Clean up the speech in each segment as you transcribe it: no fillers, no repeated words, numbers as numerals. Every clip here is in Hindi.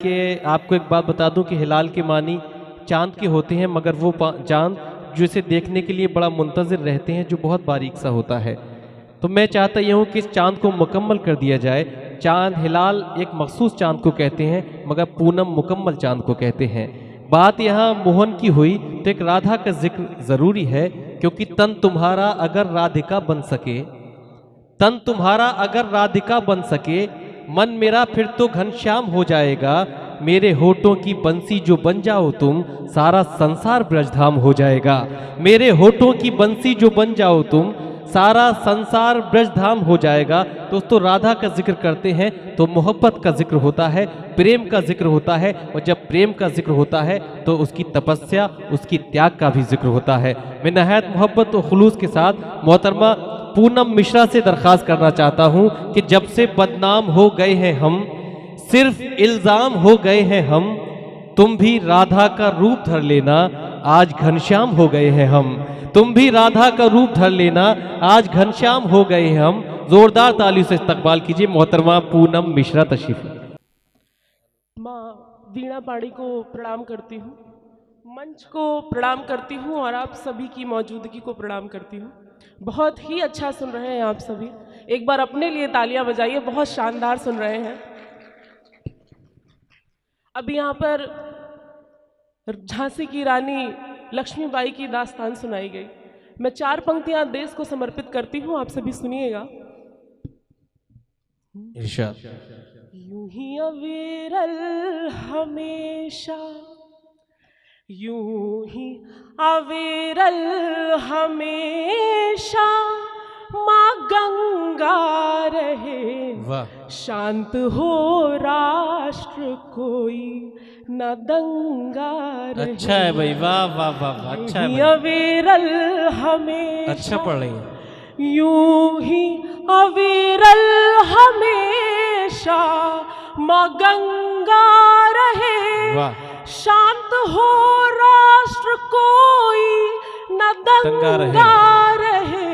कि आपको एक बात बता दूं कि हिलाल के मानी चांद के होते हैं, मगर वो चांद जो इसे देखने के लिए बड़ा मुंतज़िर रहते हैं, जो बहुत बारीक सा होता है। तो मैं चाहता यह हूँ कि इस चांद को मुकम्मल कर दिया जाए। चांद हिलाल एक मखसूस चांद को कहते हैं, मगर पूनम मुकम्मल चांद को कहते हैं। बात यहाँ मोहन की हुई तो एक राधा का जिक्र ज़रूरी है, क्योंकि तन तुम्हारा अगर राधिका बन सके, तन तुम्हारा अगर राधिका बन सके, मन मेरा फिर तो घनश्याम हो जाएगा। मेरे होठों की बंसी जो बन जाओ तुम, सारा संसार ब्रजधाम हो जाएगा। मेरे होठों की बंसी जो बन जाओ तुम, सारा संसार ब्रजधाम हो जाएगा। दोस्तों, राधा का जिक्र करते हैं तो मोहब्बत का जिक्र होता है, प्रेम का जिक्र होता है, और जब प्रेम का जिक्र होता है तो उसकी तपस्या, उसकी त्याग का भी जिक्र होता है। मैं नहायत मोहब्बत और खुलूस के साथ मोहतरमा पूनम मिश्रा से दरख्वास्त करना चाहता हूं कि जब से बदनाम हो गए हैं हम, सिर्फ इल्जाम हो गए हैं हम, तुम भी राधा का रूप धर लेना, आज घनश्याम हो गए हैं हम। तुम भी राधा का रूप धर लेना, आज घनश्याम हो गए हैं हम। जोरदार ताली से इस्तकबाल कीजिए मोहतरमा पूनम मिश्रा तशरीफ। माँ वीणा पाड़ी को प्रणाम करती हूँ, मंच को प्रणाम करती हूँ और आप सभी की मौजूदगी को प्रणाम करती हूँ। बहुत ही अच्छा सुन रहे हैं आप सभी, एक बार अपने लिए तालियां बजाइए, बहुत शानदार सुन रहे हैं। अब यहाँ पर झांसी की रानी लक्ष्मीबाई की दास्तान सुनाई गई। मैं 4 पंक्तियां देश को समर्पित करती हूँ, आप सभी सुनिएगा। इरशाद। यूं ही अविरल हमेशा, यूं ही अविरल हमेशा, माँ गंगा रहे, शांत हो राष्ट्र कोई न दंगा रहे। अच्छा है भाई, वाह वाह वाह, अच्छा है। अविरल हमेशा, अच्छा पढ़ रही है। यूं ही अविरल हमेशा, माँ गंगा रहे, वाह। शांत हो राष्ट्र कोई न दंगा रहे।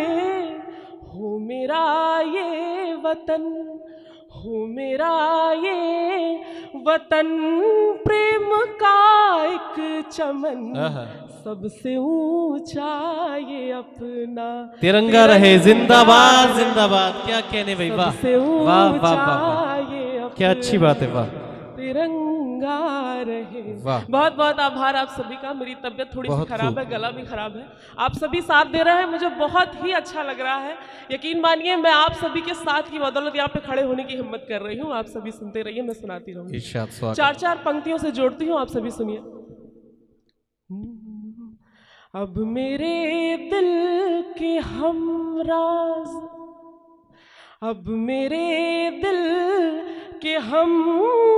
हो मेरा ये वतन, हो मेरा ये वतन, प्रेम का एक चमन, सबसे ऊंचा ये अपना तिरंगा रहे। जिंदाबाद जिंदाबाद। क्या कहने भाई, वाह वाह वाह वाह, क्या अच्छी बात है, वाह। तिरंगा रहे। वाह। बहुत बहुत आभार आप सभी का। मेरी तबीयत थोड़ी सी खराब है, गला भी खराब है, आप सभी साथ दे रहे हैं, मुझे बहुत ही अच्छा लग रहा है। यकीन मानिए मैं आप सभी के साथ की बदौलत यहाँ पे खड़े होने की हिम्मत कर रही हूँ। आप सभी सुनते रहिए, मैं सुनाती रहूँगी। 4-4 पंक्तियों से जोड़ती हूँ, आप सभी सुनिए। अब मेरे दिल के हमराज, अब मेरे दिल के हम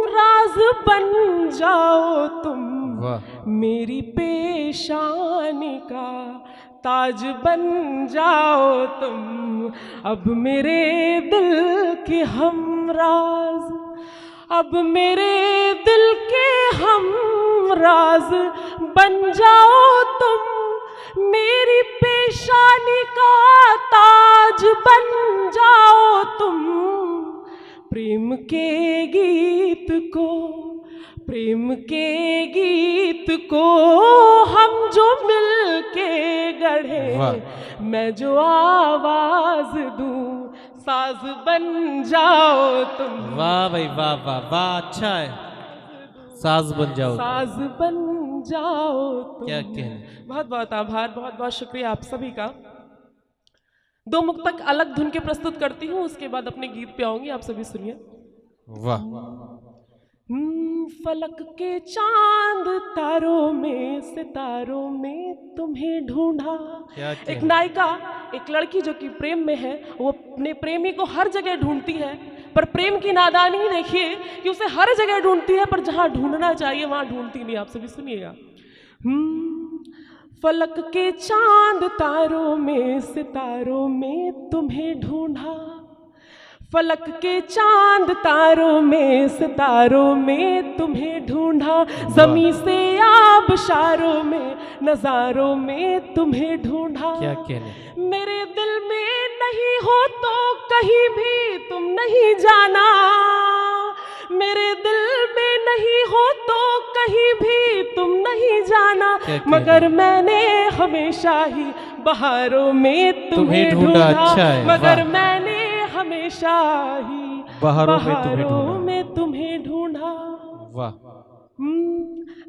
राज बन जाओ तुम, मेरी पेशानी का ताज बन जाओ तुम। अब मेरे दिल के हम राज, अब मेरे दिल के हम राज बन जाओ तुम, मेरी पेशानी का ताज बन जाओ तुम। प्रेम के गीत को, प्रेम के गीत को हम जो मिल के गढ़े, मैं जो आवाज दूं, साज बन जाओ तुम। वाह भाई वाह वाह वाह, अच्छा है। साज बन जाओ, साज बन जाओ तुम। क्या कहने। बहुत बहुत आभार, बहुत बहुत शुक्रिया आप सभी का। 2 मुक्तक अलग धुन के प्रस्तुत करती हूँ, उसके बाद अपने गीत पे आऊंगी, आप सभी सुनिए। वाह। फलक के चांद तारों में, सितारों में तुम्हें ढूंढा। एक नायिका, एक लड़की जो कि प्रेम में है, वो अपने प्रेमी को हर जगह ढूंढती है, पर प्रेम की नादानी देखिए कि उसे हर जगह ढूंढती है, पर जहां ढूंढना चाहिए वहां ढूंढती नहीं। आप सभी सुनिएगा। फलक के चांद तारों में, सितारों में तुम्हें ढूंढा, फलक के चांद तारों में, सितारों में तुम्हें ढूंढा, ज़मीं से आबशारों में, नज़ारों में तुम्हें ढूंढा। क्या कहने। मेरे दिल में नहीं हो तो कहीं भी तुम नहीं जाना, मेरे दिल में नहीं कहीं भी तुम नहीं जाना, मगर मैंने हमेशा ही बहारों में तुम्हें ढूंढा। अच्छा है, मगर वाह। मैंने हमेशा ही बहारों में तुम्हें ढूंढा। में तुम्हें ढूंढा। वाह।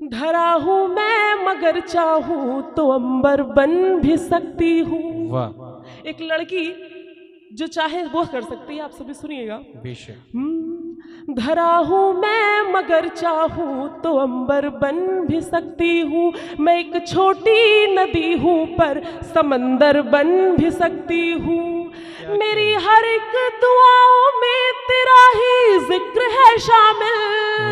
धरा हूँ मैं मगर चाहूँ तो अंबर बन भी सकती हूँ। वाह। एक लड़की जो चाहे वो कर सकती है, आप सभी सुनिएगा। बेशक। धरा हूँ मैं मगर चाहूँ तो अंबर बन भी सकती हूँ। मैं एक छोटी नदी हूँ पर समंदर बन भी सकती हूँ। मेरी हर एक दुआओं में तेरा ही जिक्र है शामिल।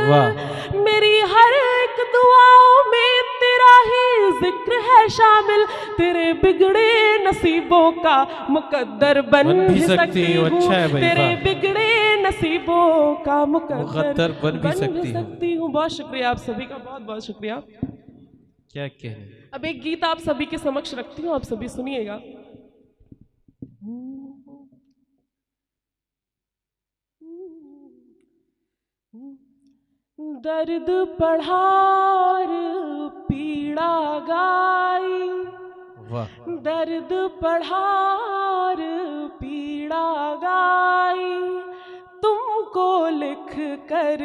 वाह। मेरी हर एक दुआओं में तेरा ही जिक्र है शामिल। तेरे बिगड़े नसीबों का मुकद्दर बन भी सकती हूँ। अच्छा है भाई, तेरे वाह। बिगड़े नसीबों का मुकद्दर बन भी सकती हूँ। बहुत शुक्रिया आप सभी का, बहुत बहुत शुक्रिया। क्या कहने। अब एक गीत आप सभी के समक्ष रखती हूँ, आप सभी सुनिएगा। दर्द पढ़ार पीड़ा गाई, वाह। दर्द पढ़ार पीड़ा गाई, तुमको लिख कर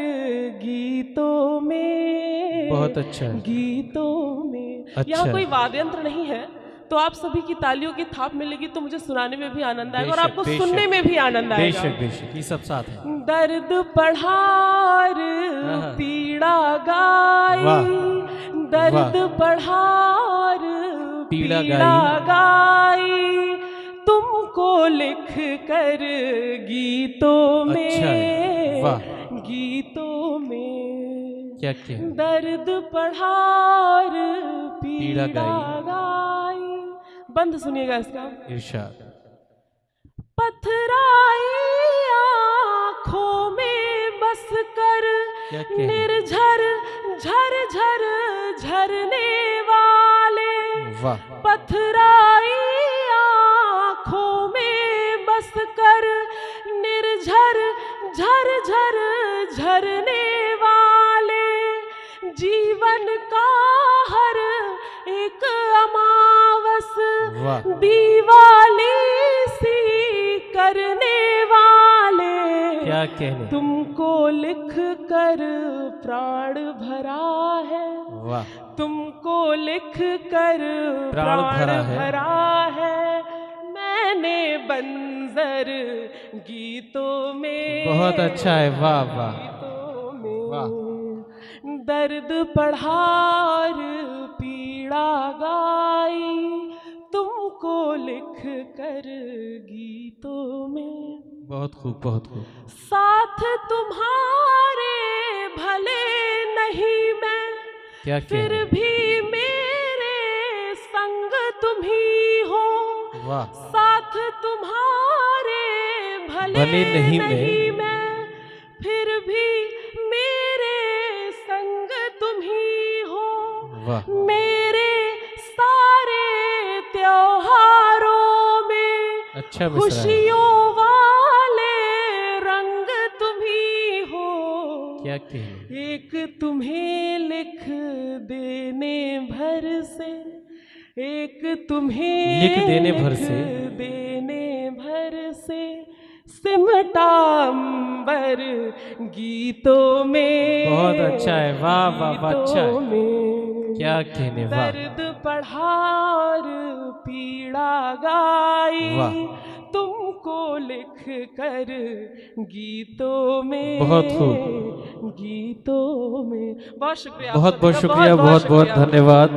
गीतों में। बहुत अच्छा है। गीतों में। अच्छा। यहाँ कोई वाद्य यंत्र नहीं है, तो आप सभी की तालियों की थाप मिलेगी तो मुझे सुनाने में भी आनंद आएगा और आपको सुनने में भी आनंद आएगा। बेशक बेशक, ये सब साथ है। दर्द पढ़ार पीड़ा गाई, दर्द पढ़ार पीड़ा गाई, तुमको लिख कर गीतों में। अच्छा, वाह। गीतों में क्या दर्द पढ़ार पीड़ा गाई। बंद सुनिएगा इसका। इरशाद। पथराई आँखों में बस कर निर्झर झर झर झरने वाले। वाह। पथराई आँखों में बस कर निर्झर झर झर झरने वाले। जीवन का हर एक अमावस दीवाली सी करने वाले। क्या कहने। तुमको लिख कर प्राण भरा है। वाह। तुमको लिख कर प्राण भरा है। मैंने बंजर गीतों में। बहुत अच्छा है, वाह वाह वाह। दर्द पढ़ार पीड़ा गाई, तुमको लिख कर गीतों में। बहुत खूब, बहुत खूब। साथ तुम्हारे भले नहीं मैं, क्या फिर भी मेरे संग तुम ही हो। वाह। साथ तुम्हारे भले नहीं मैं, फिर भी मेरे संग तुम ही हो। वाह। मेरे सारे त्योहारों में अच्छा खुशियों वाले रंग तुम ही हो। क्या कहने। एक तुम्हें लिख देने भर से, एक तुम्हें लिख देने भर से, देने भर से सिमटा अंबर गीतों में। बहुत अच्छा है, वाह वाह, अच्छा है। क्या कहने। वाह। दर्द पढ़ार पीड़ा गाई, तुमको लिख कर गीतों में। बहुत खूब। गीतों में। बहुत शुक्रिया, बहुत बहुत शुक्रिया, बहुत बहुत धन्यवाद।